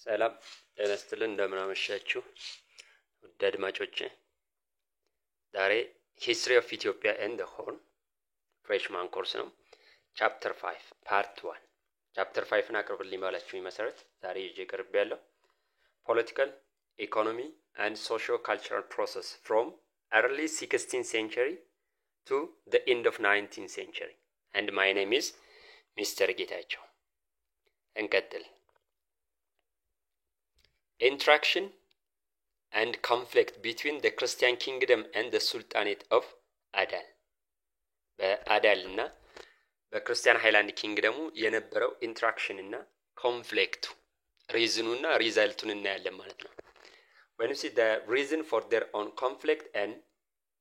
ሰላም ጤና ይስጥልን እንደምን አመሻችሁ ውድ አድማጮቼ። ዛሬ ሂስትሪ ኦፍ ኢትዮጵያ ኤንድ ዘ ሆርን ፍሬሽማን ኮርስ ነው። ቻፕተር 5 ፓርት 1 ቻፕተር 5ን አቅርብልኝ ባላችሁኝ መሰረት ዛሬ ይዤ ቀርቤያለሁ። ፖለቲካል ኢኮኖሚ and socio-cultural process from early 16th century to the end of 19th century, and my name is Mr. ጌታቸው። እንቀጥል። Interaction and conflict between the Christian kingdom and the Sultanate of Adal. በአዳል እና በክርስቲያን ሃይላንድ ኪንግደሙ የነበረው ኢንትራክሽን እና ኮንፍሊክቱ ሪዝኑና ሪዛልቱን እናያለን ማለት ነው። When you see the reason for their own conflict and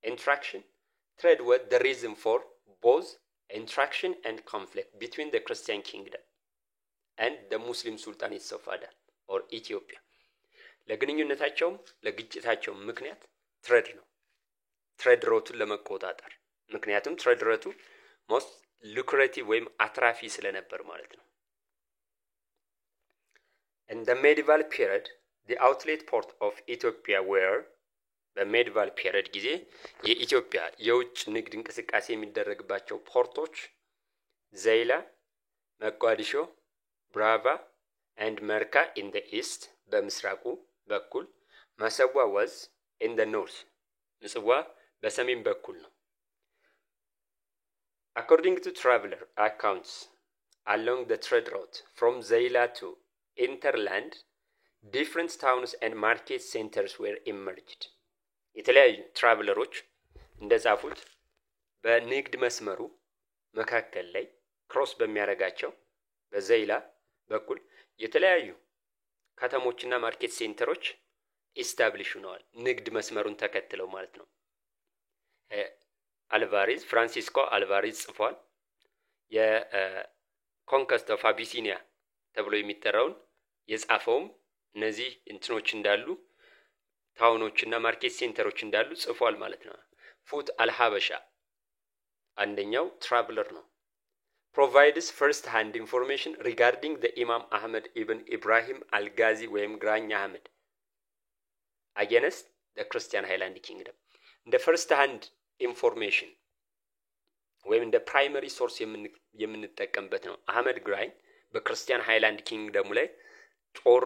interaction, trade was the reason for both interaction and conflict between the Christian kingdom and the Muslim Sultanates of Adal or Ethiopia. ለግንኙነታቸውም ለግጭታቸው ምክንያት ትሬድ ነው። ትሬድ ሮቱን ለመቆጣጠር ምክንያቱም ትሬድ ሮቱ most lucrative ወይም አትራፊ ስለነበር ማለት ነው። In the medieval period, the outlet port of Ethiopia were በሜዲቫል ፔሪድ ጊዜ የኢትዮጵያ የውጭ ንግድ እንቅስቃሴ የሚደረግባቸው ፖርቶች ዘይላ፣ መቋዲሾ፣ ብራቫ and መርካ in the east በምስራቁ በኩል፣ መሰዋ was in the north ምጽዋ በሰሜን በኩል ነው። According to traveler accounts along the trade route from Zaila to Interland, different towns and market centers were emerged. የተለያዩ ትራቨለሮች እንደጻፉት በንግድ መስመሩ መካከል ላይ ክሮስ በሚያደርጋቸው በዘይላ በኩል የተለያዩ ከተሞችና ማርኬት ሴንተሮች ኢስታብሊሽ ሆነዋል። ንግድ መስመሩን ተከትለው ማለት ነው። አልቫሬዝ ፍራንሲስኮ አልቫሬዝ ጽፏል። የኮንከስት ኦፍ አቢሲኒያ ተብሎ የሚጠራውን የጻፈውም እነዚህ እንትኖች እንዳሉ ታውኖችና ማርኬት ሴንተሮች እንዳሉ ጽፏል ማለት ነው። ፉት አልሐበሻ አንደኛው ትራቨለር ነው። provides first hand information regarding the Imam Ahmed ibn Ibrahim al-Ghazi ወይም ግራኝ አህመድ against the Christian Highland Kingdom. the first hand information ወይም the primary source የምንጠቀምበት ነው። አህመድ ግራኝ በክርስቲያን ሃይላንድ ኪንግደሙ ላይ ጦር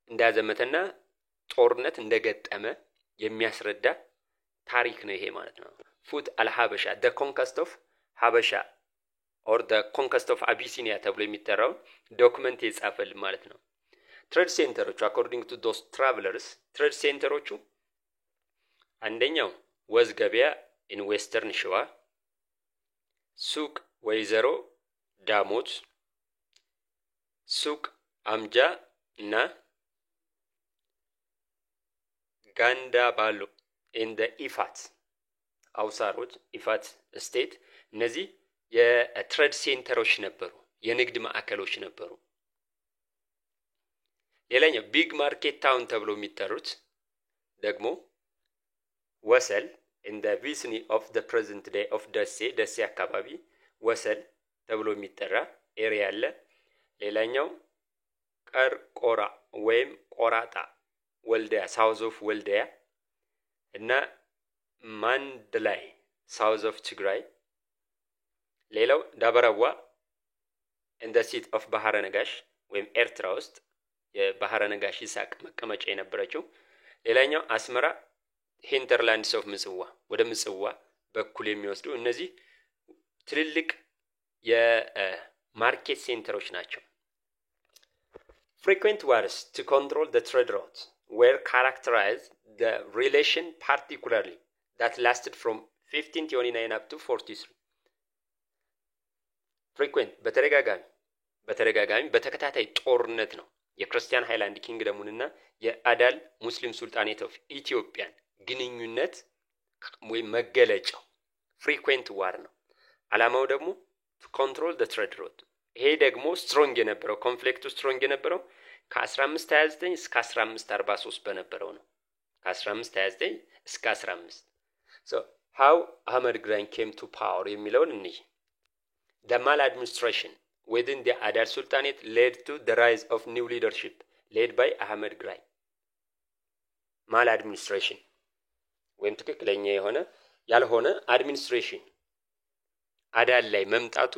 እንዳዘመተና ጦርነት እንደገጠመ የሚያስረዳ ታሪክ ነው ይሄ ማለት ነው። ፉት አልሐበሻ the conquest of habasha or the conquest of Abyssinia ተብሎ የሚጠራው ዶክመንት የጻፈል ማለት ነው። ትሬድ ሴንተሮቹ according to those travelers ትሬድ ሴንተሮቹ አንደኛው ወዝ ገበያ in western ሸዋ፣ ሱቅ ወይዘሮ ዳሞት፣ ሱቅ አምጃ እና ጋንዳ ባሎ in the ኢፋት አውሳሮች ኢፋት ስቴት እነዚህ የትሬድ ሴንተሮች ነበሩ፣ የንግድ ማዕከሎች ነበሩ። ሌላኛው ቢግ ማርኬት ታውን ተብሎ የሚጠሩት ደግሞ ወሰል in the vicinity of the present day of ደሴ አካባቢ ወሰል ተብሎ የሚጠራ ኤሪያ አለ። ሌላኛው ቀርቆራ ወይም ቆራጣ ወልዲያ ሳውዝ ኦፍ ወልዲያ እና ማንድላይ ሳውዝ ኦፍ ትግራይ። ሌላው ዳበራዋ in the seat of ባህረ ነጋሽ ወይም ኤርትራ ውስጥ የባህረ ነጋሽ ይሳቅ መቀመጫ የነበረችው። ሌላኛው አስመራ ሂንተርላንድስ ኦፍ ምጽዋ ወደ ምጽዋ በኩል የሚወስዱ እነዚህ ትልልቅ የማርኬት ሴንተሮች ናቸው። frequent wars to control the trade routes were characterized the relation particularly that lasted from 1529 up to 43. frequent በተደጋጋሚ በተከታታይ ጦርነት ነው የክርስቲያን ሃይላንድ ኪንግደሙንና የአዳል ሙስሊም ሱልጣኔት ኦፍ ኢትዮጵያን ግንኙነት ወይ መገለጫው frequent war ነው። አላማው ደግሞ to control the trade route። ይሄ ደግሞ ስትሮንግ የነበረው ኮንፍሊክቱ ስትሮንግ የነበረው ከ1529 እስከ 1543 በነበረው ነው። ከ1529 እስከ 15 so how Ahmed Grain came to power የሚለውን እንይ። the maladministration within the Adal Sultanate led to the rise of new leadership led by Ahmed Grai maladministration ወይም ትክክለኛ የሆነ ያልሆነ አድሚኒስትሬሽን አዳል ላይ መምጣቱ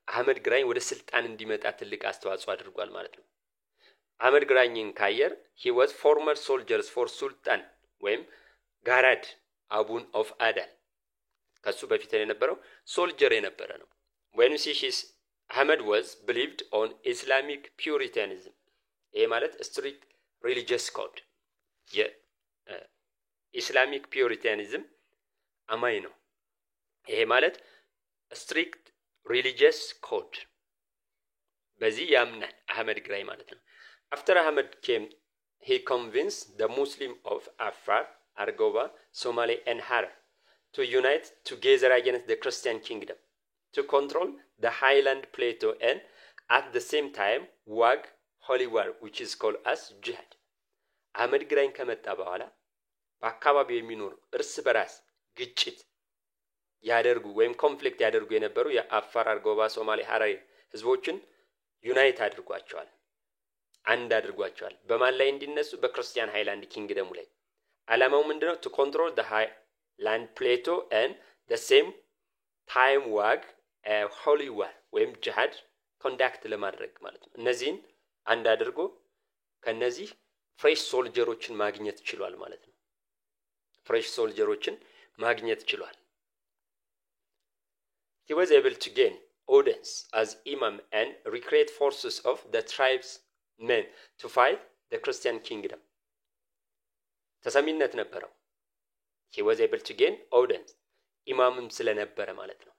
አህመድ ግራኝ ወደ ስልጣን እንዲመጣ ትልቅ አስተዋጽኦ አድርጓል ማለት ነው። አህመድ ግራኝን ካየር he was former soldiers for sultan ወይም ጋራድ አቡን ኦፍ አዳል ከሱ በፊት የነበረው ሶልጀር የነበረ ነው። when you see his Ahmed was believed on Islamic Puritanism ይሄ ማለት strict religious code የኢስላሚክ ፒዩሪታኒዝም አማኝ ነው። ይሄ ማለት strict religious code በዚህ ያምናል አህመድ ግራኝ ማለት ነው። after Ahmed came he convinced the Muslim of Afar, Argoba, Somali and Harar to unite together against the Christian kingdom to control the highland plateau and at the same time wage holy war which is called as jihad አህመድ ግራኝ ከመጣ በኋላ በአካባቢው የሚኖሩ እርስ በራስ ግጭት ያደርጉ ወይም ኮንፍሊክት ያደርጉ የነበሩ የአፋር አርጎባ ሶማሌ ሐራሪ ህዝቦችን ዩናይት አድርጓቸዋል አንድ አድርጓቸዋል በማን ላይ እንዲነሱ በክርስቲያን ሃይላንድ ኪንግደም ላይ ዓላማው ምንድነው to control the highland plateau and the same time wage a holy war ወይም ጂሃድ ኮንዳክት ለማድረግ ማለት ነው። እነዚህን አንድ አድርጎ ከነዚህ ፍሬሽ ሶልጀሮችን ማግኘት ችሏል ማለት ነው። ፍሬሽ ሶልጀሮችን ማግኘት ችሏል። He was able to gain audience as imam and recruit forces of the tribes men to fight the Christian kingdom. ተሰሚነት ነበረው። He was able to gain audience ኢማምም ስለነበረ ማለት ነው።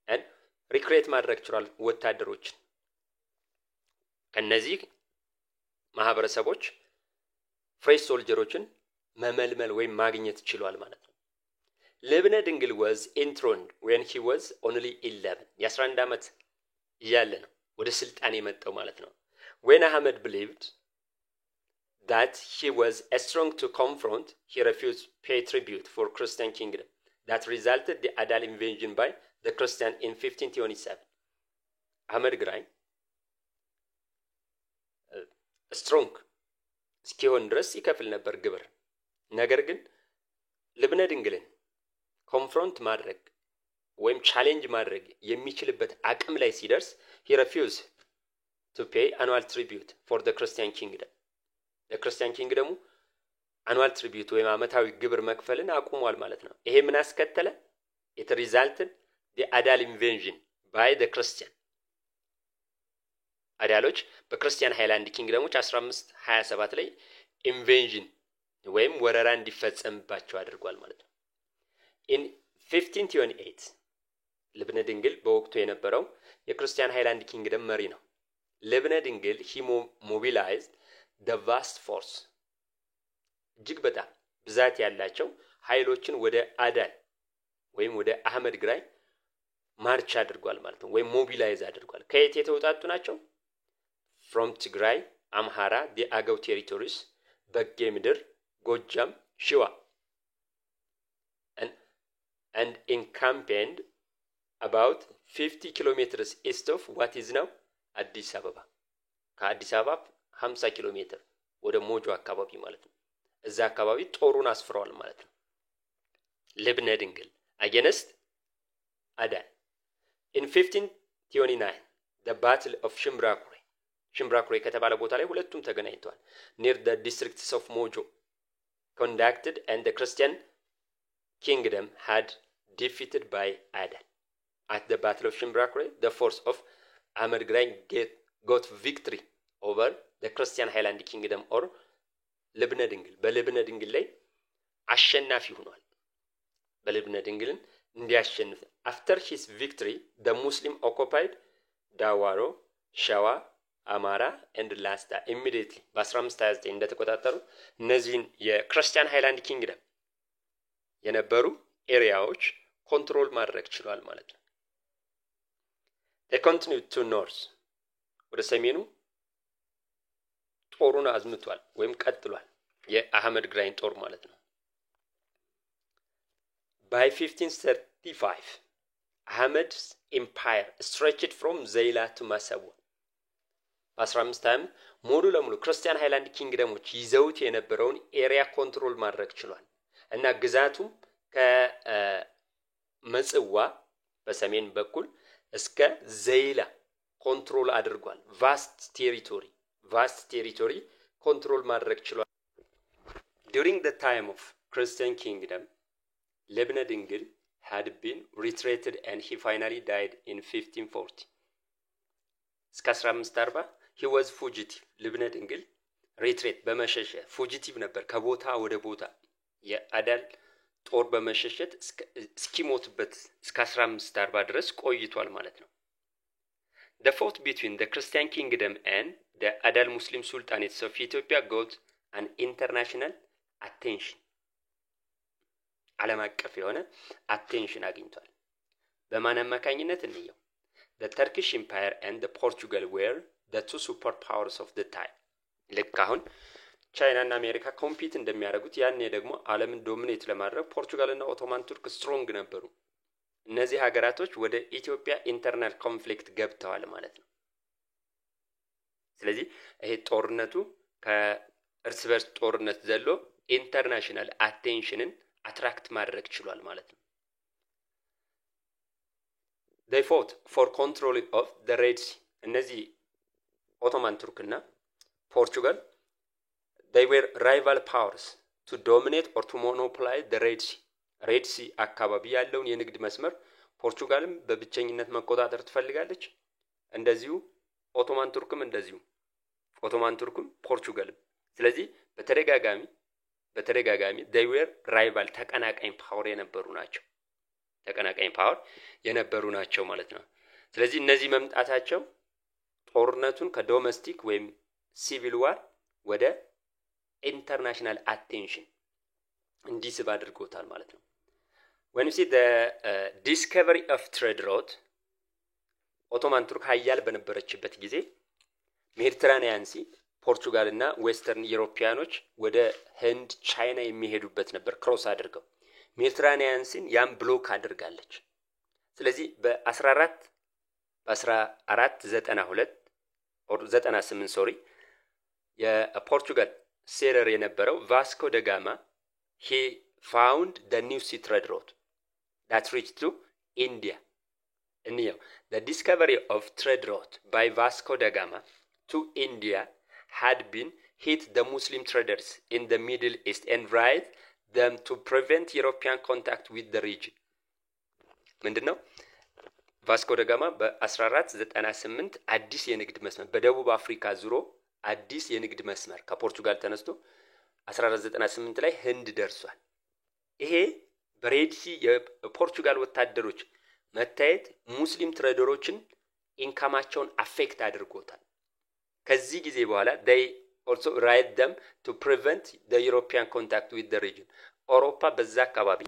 and recruit ማድረግ ችሏል ወታደሮችን ከነዚህ ማህበረሰቦች ፍሬሽ ሶልጀሮችን መመልመል ወይም ማግኘት ችሏል ማለት ነው። ልብነ ድንግል was enthroned when he was only 11 የ11 ዓመት እያለ ነው ወደ ስልጣን የመጣው ማለት ነው። when Ahmed believed that he was strong to confront he refused pay tribute for Christian kingdom that resulted the Adal invasion by the Christian in 1527 አህመድ ግራኝ strong እስኪሆን ድረስ ይከፍል ነበር ግብር። ነገር ግን ልብነ ድንግልን ኮንፍሮንት ማድረግ ወይም ቻሌንጅ ማድረግ የሚችልበት አቅም ላይ ሲደርስ he refused to pay annual tribute for the Christian kingdom ለክርስቲያን ኪንግደሙ annual tribute ወይም ዓመታዊ ግብር መክፈልን አቁሟል ማለት ነው። ይሄ ምን አስከተለ? it resulted the Adal invasion by the Christian አዳሎች በክርስቲያን ሃይላንድ ኪንግደሞች 1527 ላይ ኢንቬንዥን ወይም ወረራ እንዲፈጸምባቸው አድርጓል ማለት ነው። in 1528 ልብነ ድንግል በወቅቱ የነበረው የክርስቲያን ሃይላንድ ኪንግደም መሪ ነው። ልብነ ድንግል he mobilized the vast force እጅግ በጣም ብዛት ያላቸው ኃይሎችን ወደ አዳል ወይም ወደ አህመድ ግራኝ ማርች አድርጓል ማለት ነው። ወይም ሞቢላይዝ አድርጓል። ከየት የተውጣጡ ናቸው? from Tigray, Amhara, the Agaw territories, በጌ ምድር፣ ጎጃም፣ ሺዋ and encamped about 50 kilometers east of what is now አዲስ አበባ ከአዲስ አበባ 50 ኪሎ ሜትር ወደ ሞጆ አካባቢ ማለት ነው። እዛ አካባቢ ጦሩን አስፍረዋል ማለት ነው። ልብነ ድንግል against አዳል in 1529 the battle of ሽምብራኩሬ ከተባለ ቦታ ላይ ሁለቱም ተገናኝተዋል። near the districts of Mojo conducted and the Christian kingdom had defeated by Adal. At the battle of Shimbrakure, the force of Ahmed ግራኝ got victory over the Christian Highland kingdom or ልብነ ድንግል በልብነ ድንግል ላይ አሸናፊ ሆኗል። በልብነ ድንግልን እንዲያሸንፍ after his victory the Muslim occupied ዳዋሮ፣ ሸዋ፣ አማራ and ላስታ immediately በ1529 እንደተቆጣጠሩ እነዚህን የክርስቲያን ሃይላንድ ኪንግደም የነበሩ ኤሪያዎች ኮንትሮል ማድረግ ችሏል ማለት ነው። they continued to north ወደ ሰሜኑ ጦሩን አዝምቷል ወይም ቀጥሏል የአህመድ ግራኝ ጦር ማለት ነው። by 1535 Ahmed's empire stretched from Zaila to Massawa በ1520 ሙሉ ለሙሉ ክርስቲያን ሃይላንድ ኪንግደሞች ይዘውት የነበረውን ኤሪያ ኮንትሮል ማድረግ ችሏል እና ግዛቱም ከመጽዋ በሰሜን በኩል እስከ ዘይላ ኮንትሮል አድርጓል። ቫስት ቴሪቶሪ ኮንትሮል ማድረግ ችሏል። During the time of Christian kingdom, ልብነ ድንግል had been retreated and he finally died in 1540. እስከ 1540 he was fugitive. ልብነ ድንግል ሪትሬት በመሸሸ ፉጂቲቭ ነበር፣ ከቦታ ወደ ቦታ የአዳል ጦር በመሸሸት እስኪሞትበት እስከ 1540 ድረስ ቆይቷል ማለት ነው። The fight between the Christian kingdom and the Adal Muslim sultanates of Ethiopia got an international attention. ዓለም አቀፍ የሆነ attention አግኝቷል። በማን አማካኝነት እንየው? The Turkish Empire and the Portugal were the two superpowers of the time. ልክ አሁን ቻይና እና አሜሪካ ኮምፒት እንደሚያደርጉት ያኔ ደግሞ ዓለምን ዶሚኔት ለማድረግ ፖርቹጋል እና ኦቶማን ቱርክ ስትሮንግ ነበሩ። እነዚህ ሀገራቶች ወደ ኢትዮጵያ ኢንተርናል ኮንፍሊክት ገብተዋል ማለት ነው። ስለዚህ ይሄ ጦርነቱ ከእርስ በርስ ጦርነት ዘሎ ኢንተርናሽናል አቴንሽንን አትራክት ማድረግ ችሏል ማለት ነው። they fought for control of the Red Sea. እነዚህ ኦቶማን ቱርክና ፖርቹጋል they were rival powers to dominate or to monopolize the Red Sea. ሬድ ሲ አካባቢ ያለውን የንግድ መስመር ፖርቹጋልም በብቸኝነት መቆጣጠር ትፈልጋለች። እንደዚሁ ኦቶማን ቱርክም ፖርቹጋልም። ስለዚህ በተደጋጋሚ they were rival ተቀናቃኝ ፓወር የነበሩ ናቸው ማለት ነው። ስለዚህ እነዚህ መምጣታቸው ጦርነቱን ከዶሜስቲክ ወይም ሲቪል ዋር ወደ ኢንተርናሽናል አቴንሽን እንዲስብ አድርጎታል ማለት ነው። when you see the discovery of trade route, ኦቶማን ቱርክ ሀያል በነበረችበት ጊዜ ሜዲትራኒያን ሲ ፖርቹጋል እና ዌስተርን ዩሮፒያኖች ወደ ህንድ ቻይና የሚሄዱበት ነበር ክሮስ አድርገው። ሜዲትራኒያን ሲን ያም ብሎክ አድርጋለች። ስለዚህ በ1492 or 98 የፖርቹጋል ሴለር የነበረው ቫስኮ ደ ጋማ he found the new sea trade route that reached to India. The discovery of trade route by Vasco da Gama to India had been hit the Muslim traders in the Middle East and right them to prevent European contact with the region. ምንድነው? ቫስኮ ደ ጋማ በ1498 አዲስ የንግድ መስመር በደቡብ አፍሪካ ዙሮ አዲስ የንግድ መስመር ከፖርቹጋል ተነስቶ 1498 ላይ ህንድ ደርሷል። ይሄ በሬድሲ የፖርቹጋል ወታደሮች መታየት ሙስሊም ትሬደሮችን ኢንካማቸውን አፌክት አድርጎታል። ከዚህ ጊዜ በኋላ they also right them to prevent the European contact with the region. አውሮፓ በዛ አካባቢ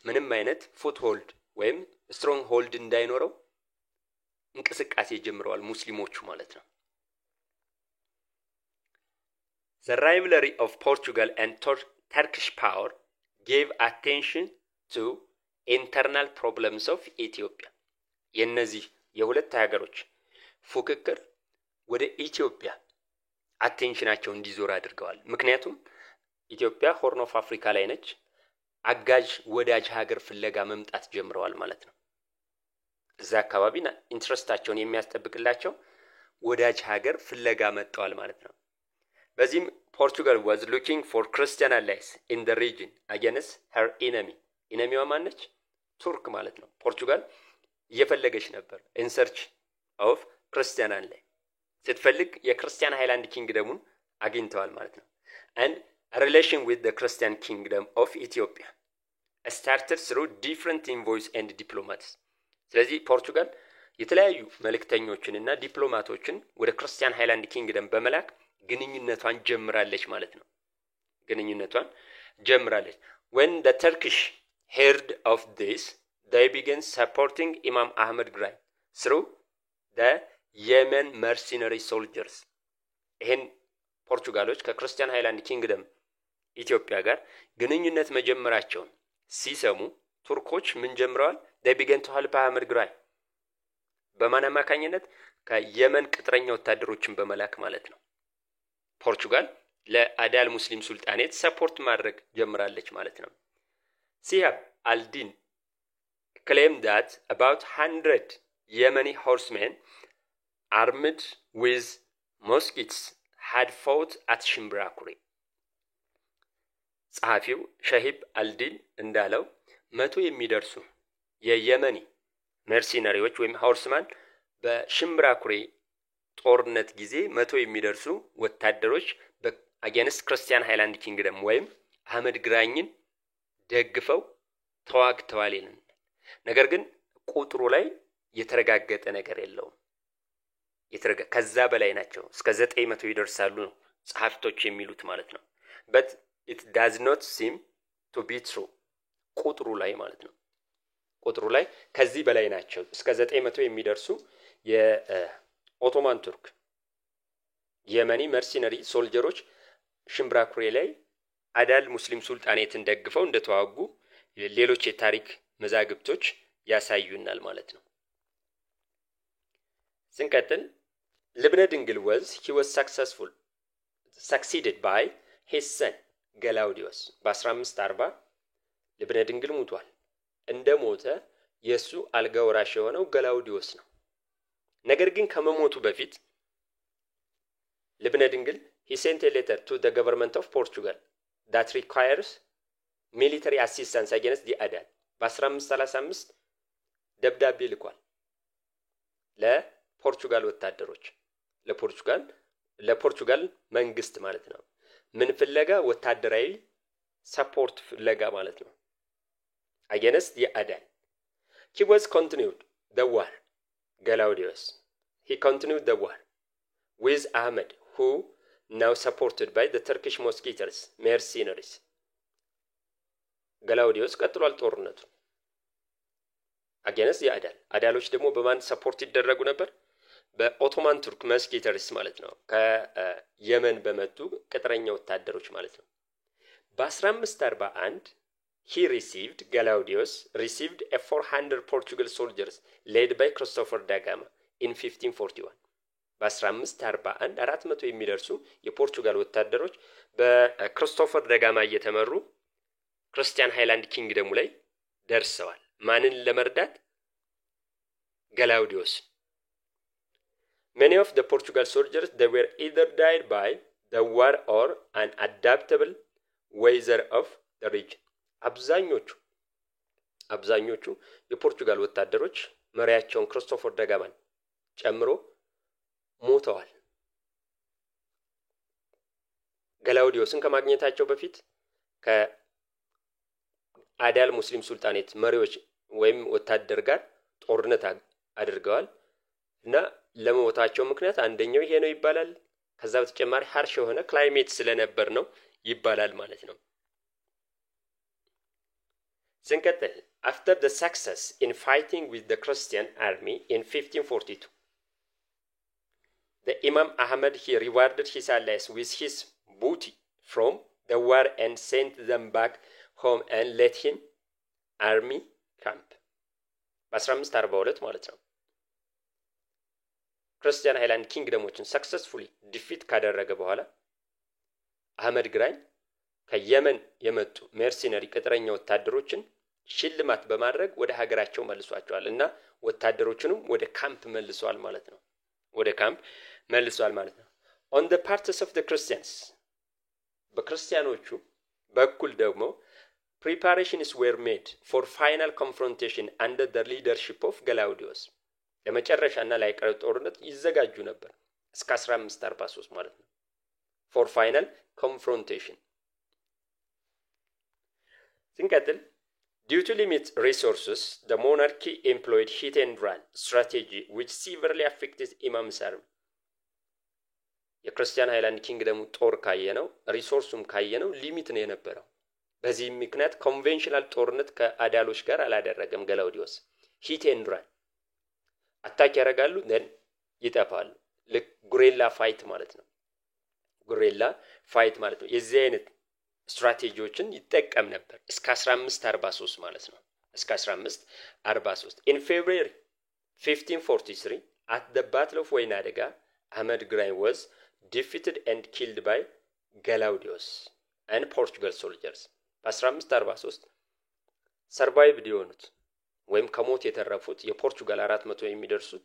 ምንም አይነት ፉትሆልድ ወይም ስትሮንግ ሆልድ እንዳይኖረው እንቅስቃሴ ጀምረዋል ሙስሊሞቹ ማለት ነው። The rivalry of Portugal and Turkish power gave attention to internal problems of Ethiopia. የነዚህ የሁለት ሀገሮች ፉክክር ወደ ኢትዮጵያ አቴንሽናቸው እንዲዞር አድርገዋል። ምክንያቱም ኢትዮጵያ ሆርን ኦፍ አፍሪካ ላይ ነች። አጋዥ ወዳጅ ሀገር ፍለጋ መምጣት ጀምረዋል ማለት ነው። እዛ አካባቢና ኢንትረስታቸውን የሚያስጠብቅላቸው ወዳጅ ሀገር ፍለጋ መጥተዋል ማለት ነው። በዚህም Portugal was looking for Christian allies in the region against her enemy. ኢነሚዋ ማነች? ቱርክ ማለት ነው። ፖርቹጋል እየፈለገች ነበር in search of Christian ally ስትፈልግ የክርስቲያን ሃይላንድ ኪንግደሙን አግኝተዋል ማለት ነው። and a relation with the Christian kingdom of Ethiopia started through different envoys and diplomats. ስለዚህ ፖርቹጋል የተለያዩ መልእክተኞችንና ዲፕሎማቶችን ወደ ክርስቲያን ሃይላንድ ኪንግደም በመላክ ግንኙነቷን ጀምራለች ማለት ነው። when the Turkish heard of this, they began supporting Imam Ahmed Gray through the Yemen mercenary soldiers. ይሄን ፖርቹጋሎች ከክርስቲያን ሃይላንድ ኪንግደም ኢትዮጵያ ጋር ግንኙነት መጀመራቸውን ሲሰሙ ቱርኮች ምን ጀምረዋል? they began to help Ahmed Gray በማን አማካኝነት? ከየመን ቅጥረኛ ወታደሮችን በመላክ ማለት ነው። ፖርቹጋል ለአዳል ሙስሊም ሱልጣኔት ሰፖርት ማድረግ ጀምራለች ማለት ነው። ሲሃብ አልዲን claimed that about 100 Yemeni horsemen armed with muskets had fought at Shimbrakuri. ጸሐፊው ሸሂብ አልዲን እንዳለው 100 የሚደርሱ የየመኒ መርሲነሪዎች ወይም ሆርስማን በሽምብራኩሪ ጦርነት ጊዜ 100 የሚደርሱ ወታደሮች በአጌንስት ክርስቲያን ሃይላንድ ኪንግደም ወይም አህመድ ግራኝን ደግፈው ተዋግተዋል ይላል። ነገር ግን ቁጥሩ ላይ የተረጋገጠ ነገር የለውም። ከዛ በላይ ናቸው፣ እስከ 900 ይደርሳሉ ነው ጸሐፍቶች የሚሉት ማለት ነው። but it does not seem to be true ቁጥሩ ላይ ማለት ነው። ቁጥሩ ላይ ከዚህ በላይ ናቸው፣ እስከ 900 የሚደርሱ የኦቶማን ቱርክ የመኒ መርሲነሪ ሶልጀሮች ሽምብራኩሪ ላይ አዳል ሙስሊም ሱልጣኔትን ደግፈው እንደተዋጉ ሌሎች የታሪክ መዛግብቶች ያሳዩናል ማለት ነው። ስንቀጥል ልብነ ድንግል he was succeeded by his son ገላውዲዮስ በ1540 ልብነ ድንግል ሞቷል። እንደሞተ የሱ አልጋ ወራሽ የሆነው ገላውዲዮስ ነው። ነገር ግን ከመሞቱ በፊት ልብነ ድንግል he sent a letter to the government of Portugal that requires military assistance against the Adal በ1535 ደብዳቤ ልኳል ለፖርቹጋል ወታደሮች ለፖርቹጋል መንግስት ማለት ነው። ምን ፍለጋ? ወታደራዊ ሰፖርት ፍለጋ ማለት ነው against the Adal. He was continued the war. Galaudius he continued the war with Ahmed who now supported by the Turkish Musketeers mercenaries. ገላውዲዮስ ቀጥሏል ጦርነቱ against the Adal. አዳሎች ደግሞ በማን ሰፖርት ይደረጉ ነበር? በኦቶማን ቱርክ መስኬተርስ ማለት ነው፣ ከየመን በመጡ ቅጥረኛ ወታደሮች ማለት ነው። በ1541 Galaudius received a 400 Portugal soldiers led by Christopher da Gama in 1541. በ1541 400 የሚደርሱ የፖርቹጋል ወታደሮች በክሪስቶፈር ደጋማ እየተመሩ ክርስቲያን ሃይላንድ ኪንግደሙ ላይ ደርሰዋል። ማንን ለመርዳት? ገላውዲዮስ። Many of the Portugal soldiers they were either died by the war or an adaptable weather of the region. አብዛኞቹ የፖርቹጋል ወታደሮች መሪያቸውን ክሪስቶፈር ደጋማን ጨምሮ ሞተዋል። ገላውዲዮስን ከማግኘታቸው በፊት ከአዳል ሙስሊም ሱልጣኔት መሪዎች ወይም ወታደር ጋር ጦርነት አድርገዋል እና ለሞታቸው ምክንያት አንደኛው ይሄ ነው ይባላል። ከዛ በተጨማሪ ሃርሽ የሆነ ክላይሜት ስለነበር ነው ይባላል ማለት ነው። ስንቀጥል after the success in fighting with the Christian army in 1542 the Imam Ahmed he rewarded his allies with his booty from the war and sent them back home and let him army camp በ1542 ማለት ነው። ክርስቲያን ሃይላንድ ኪንግደሞችን ሰክሰስፉሊ ዲፊት ካደረገ በኋላ አህመድ ግራኝ ከየመን የመጡ ሜርሲነሪ ቅጥረኛ ወታደሮችን ሽልማት በማድረግ ወደ ሀገራቸው መልሷቸዋል እና ወታደሮቹንም ወደ ካምፕ መልሷል ማለት ነው። on the parts of the Christians በክርስቲያኖቹ በኩል ደግሞ preparations were made for final confrontation under the leadership of Galaudius. ለመጨረሻና ላይቀር ጦርነት ይዘጋጁ ነበር እስከ 1543 ማለት ነው for final confrontation. ስንቀጥል due to limited resources the monarchy employed hit and run strategy which severely affected Imam's army. የክርስቲያን ሃይላንድ ኪንግደሙ ጦር ካየነው ሪሶርሱም ካየነው ሊሚት ነው የነበረው። በዚህ ምክንያት ኮንቬንሽናል ጦርነት ከአዳሎች ጋር አላደረገም ገላውዲዮስ። ሂት ኤንድ ራን አታክ ያደርጋሉ then ይጠፋሉ። ልክ ጉሬላ ፋይት ማለት ነው። የዚህ አይነት ስትራቴጂዎችን ይጠቀም ነበር እስከ 1543 ማለት ነው። እስከ 1543 in February 1543 at the battle of ወይና ደጋ አህመድ ግራኝ was defeated and killed by Galaudius and Portugal soldiers በ1543 ሰርቫይቭድ የሆኑት ወይም ከሞት የተረፉት የፖርቹጋል 400 የሚደርሱት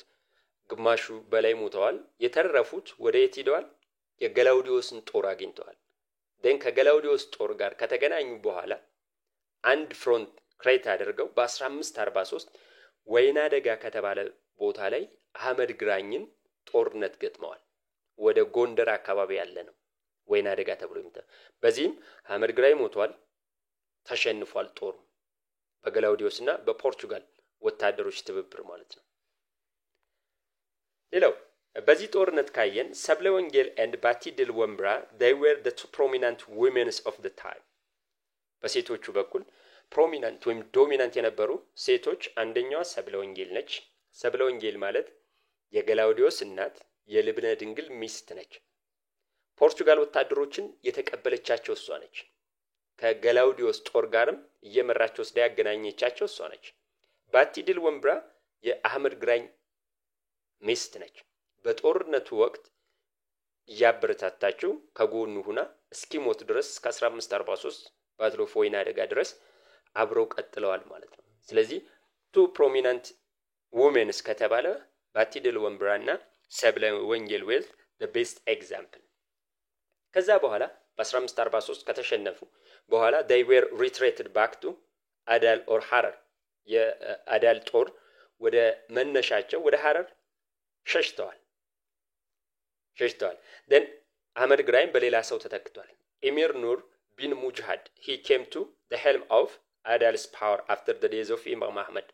ግማሹ በላይ ሞተዋል የተረፉት ወደ የት ሄደዋል የገላውዲዮስን ጦር አግኝተዋል ደን ከገላውዲዮስ ጦር ጋር ከተገናኙ በኋላ አንድ ፍሮንት ክሬት አድርገው በ1543 ወይና ደጋ ከተባለ ቦታ ላይ አህመድ ግራኝን ጦርነት ገጥመዋል ወደ ጎንደር አካባቢ ያለ ነው ወይና ደጋ ተብሎ ይመጣ በዚህም አህመድ ግራኝ ሞቷል ተሸንፏል ጦር በገላውዲዮስና በፖርቹጋል ወታደሮች ትብብር ማለት ነው ሌላው በዚህ ጦርነት ካየን ሰብለ ወንጌል and ባቲድል ወምብራ they were the two prominent women of the time በሴቶቹ በኩል ፕሮሚናንት ወይም ዶሚናንት የነበሩ ሴቶች አንደኛዋ ሰብለ ወንጌል ነች ሰብለ ወንጌል ማለት የገላውዲዮስ እናት የልብነ ድንግል ሚስት ነች ፖርቹጋል ወታደሮችን የተቀበለቻቸው እሷ ነች ከገላውዲዮስ ጦር ጋርም እየመራቸው ያገናኘቻቸው እሷ ነች ባቲድል ወምብራ የአህመድ ግራኝ ሚስት ነች በጦርነቱ ወቅት ያበረታታቸው ከጎኑ ሆና እስኪሞት ድረስ እስከ 1543 ባትል ኦፍ ወይና ደጋ ድረስ አብረው ቀጥለዋል ማለት ነው ስለዚህ ቱ ፕሮሚናንት women ከተባለ ባቲድል ወምብራና ሰብለ ወንጌል ዌል the best example ከዛ በኋላ በ1543 ከተሸነፉ በኋላ they were retreated back to አዳል or ሐረር የአዳል ጦር ወደ መነሻቸው ወደ ሐረር ሸሽተዋል then አህመድ ግራኝ በሌላ ሰው ተተክቷል ኤሚር ኑር ቢን ሙጅሃድ he came to the helm of Adal's power after the days of Imam Ahmed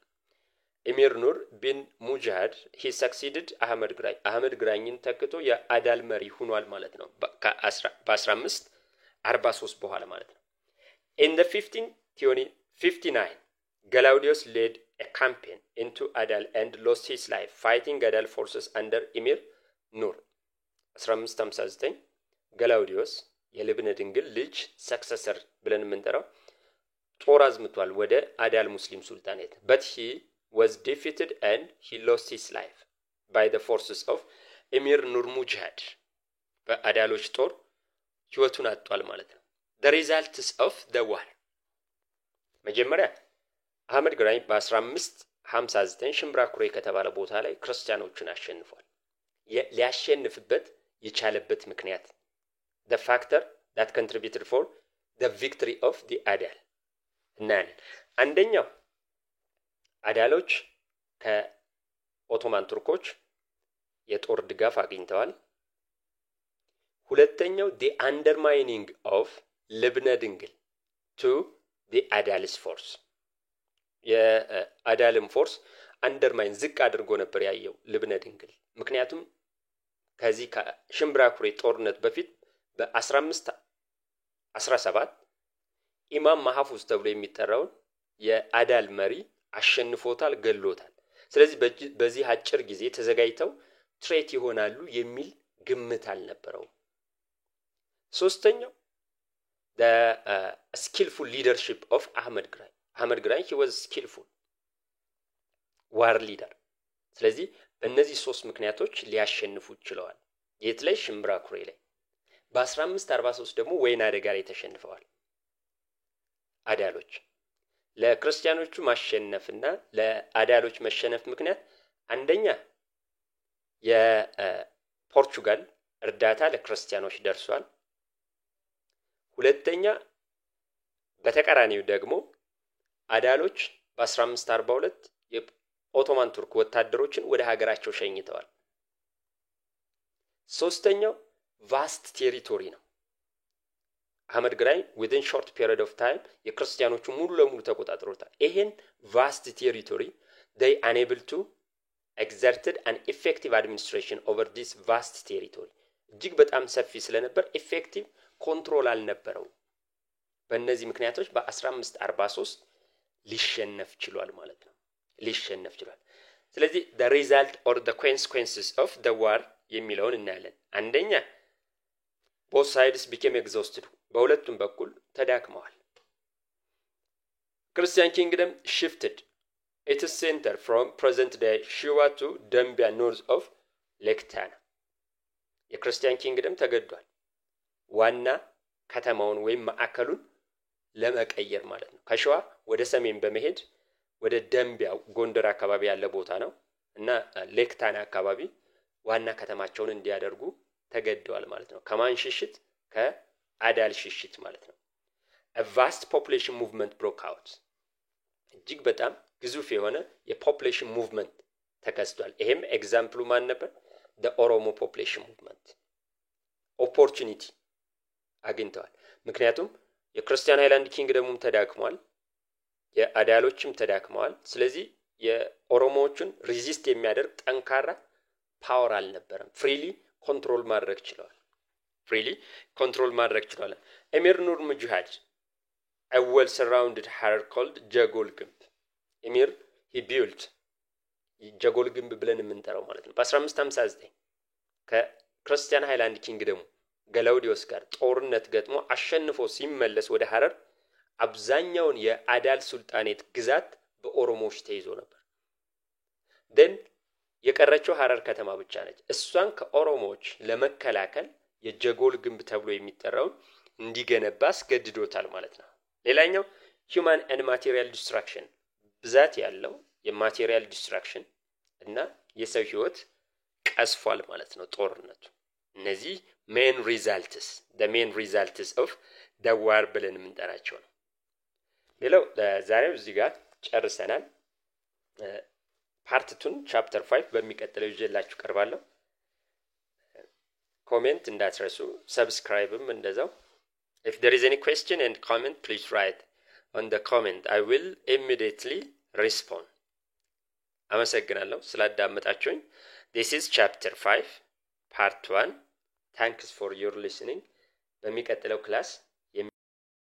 ኤሚር ኑር ቢን ሙጅሃድ he succeeded አህመድ ግራኝን ተክቶ የአዳል መሪ ሆኗል ማለት ነው በ1543 በኋላ ማለት ነው in the 1559 Galaudius led a campaign into Adal and lost his life fighting Adal forces under Emir Nur 1559 Galaudius የልብነ ድንግል ልጅ ሰክሰሰር ብለን የምንጠራው ጦር አዝምቷል ወደ አዳል ሙስሊም ሱልጣኔት but he was defeated and he lost his life by the forces of Emir Nur Mujahid በአዳሎች ጦር ህይወቱን አጥቷል ማለት ነው the results of the war መጀመሪያ አህመድ ግራኝ በ1559 ሽምብራኩሬ ከተባለ ቦታ ላይ ክርስቲያኖችን አሸንፏል ሊያሸንፍበት የቻለበት ምክንያት the factor that contributed for the victory of the Adal እናን አንደኛው አዳሎች ከኦቶማን ቱርኮች የጦር ድጋፍ አግኝተዋል ሁለተኛው the undermining of ልብነ ድንግል to the Adal's force የአዳልም ፎርስ አንደርማይን ዝቅ አድርጎ ነበር ያየው ልብነ ድንግል ምክንያቱም ከዚህ ከሽምብራኩሬ ጦርነት በፊት በ1517 ኢማም ማሐፉዝ ተብሎ የሚጠራው የአዳል መሪ አሸንፎታል ገሎታል ስለዚህ በዚህ አጭር ጊዜ ተዘጋጅተው ትሬት ይሆናሉ የሚል ግምት አልነበረው ሶስተኛው the skillful leadership of Ahmed ግራኝ he was skillful war leader ስለዚህ በእነዚህ ሶስት ምክንያቶች ሊያሸንፉ ይችላል የት ላይ ሽምብራኩሬ ላይ በ1543 ደግሞ ወይና ደጋ ላይ ተሸንፈዋል አዳሎች ለክርስቲያኖቹ ማሸነፍና ለአዳሎች መሸነፍ ምክንያት አንደኛ የፖርቹጋል እርዳታ ለክርስቲያኖች ደርሷል ሁለተኛ በተቃራኒው ደግሞ አዳሎች በ1542 የኦቶማን ቱርክ ወታደሮችን ወደ ሀገራቸው ሸኝተዋል ሶስተኛው ቫስት ቴሪቶሪ ነው አህመድ ግራኝ within short period of time የክርስቲያኖቹ ሙሉ ለሙሉ ተቆጣጥሮታል ይሄን ቫስት ቴሪቶሪ they unable to exerted an effective administration over this vast territory እጅግ በጣም ሰፊ ስለነበር effective control አልነበረው በእነዚህ ምክንያቶች በ1543 ሊሸነፍ ችሏል ማለት ነው ሊሸነፍ ችሏል ስለዚህ the result or the consequences of the war የሚለውን እናያለን አንደኛ both sides became exhausted በሁለቱም በኩል ተዳክመዋል ክርስቲያን ኪንግደም shifted its center from present day Shiwa to Dambia north of Lake Tana የክርስቲያን ኪንግደም ተገዷል ዋና ከተማውን ወይም ማዕከሉን ለመቀየር ማለት ነው ከሸዋ ወደ ሰሜን በመሄድ ወደ ደምቢያ ጎንደር አካባቢ ያለ ቦታ ነው እና ሌክ ታና አካባቢ ዋና ከተማቸውን እንዲያደርጉ ተገደዋል ማለት ነው ከማን ሽሽት ከአዳል ሽሽት ማለት ነው a vast population movement broke out እጅግ በጣም ግዙፍ የሆነ የፖፑሌሽን ሙቭመንት ተከስቷል ይሄም ኤግዛምፕሉ ማን ነበር the ኦሮሞ population movement opportunity አግኝተዋል ምክንያቱም የክርስቲያን ሃይላንድ ኪንግደሙም ተዳክሟል የአዳሎችም ተዳክመዋል ስለዚህ የኦሮሞዎችን ሬዚስት የሚያደርግ ጠንካራ ፓወር አልነበረም ፍሪሊ ኮንትሮል ማድረግ ችሏል ኤሚር ኑር ሙጅሃድ a well surrounded Harar called ጀጎል ግንብ ኤሚር he built ጀጎል ግንብ ብለን የምንጠራው ማለት ነው በ1559 ከክርስቲያን ሃይላንድ ኪንግደሙ ገላውዲዮስ ጋር ጦርነት ገጥሞ አሸንፎ ሲመለስ ወደ ሐረር አብዛኛውን የአዳል ሱልጣኔት ግዛት በኦሮሞዎች ተይዞ ነበር then የቀረችው ሐረር ከተማ ብቻ ነች እሷን ከኦሮሞዎች ለመከላከል የጀጎል ግንብ ተብሎ የሚጠራው እንዲገነባ አስገድዶታል ማለት ነው ሌላኛው human and material destruction ብዛት ያለው የማቴሪያል ዲስትራክሽን እና የሰው ህይወት ቀስፏል ማለት ነው ጦርነቱ እነዚህ main results of the war ብለን የምንጠራቸው ነው ሌላው ዛሬው እዚህ ጋር ጨርሰናል ፓርት 2 ቻፕተር 5 በሚቀጥለው ይዤላችሁ ቀርባለሁ ኮሜንት እንዳትረሱ ሰብስክራይብም እንደዛው if there is any question and comment please write on the comment I will immediately respond አመሰግናለሁ ስላዳመጣችሁኝ this is chapter 5 part 1 thanks for your listening በሚቀጥለው ክላስ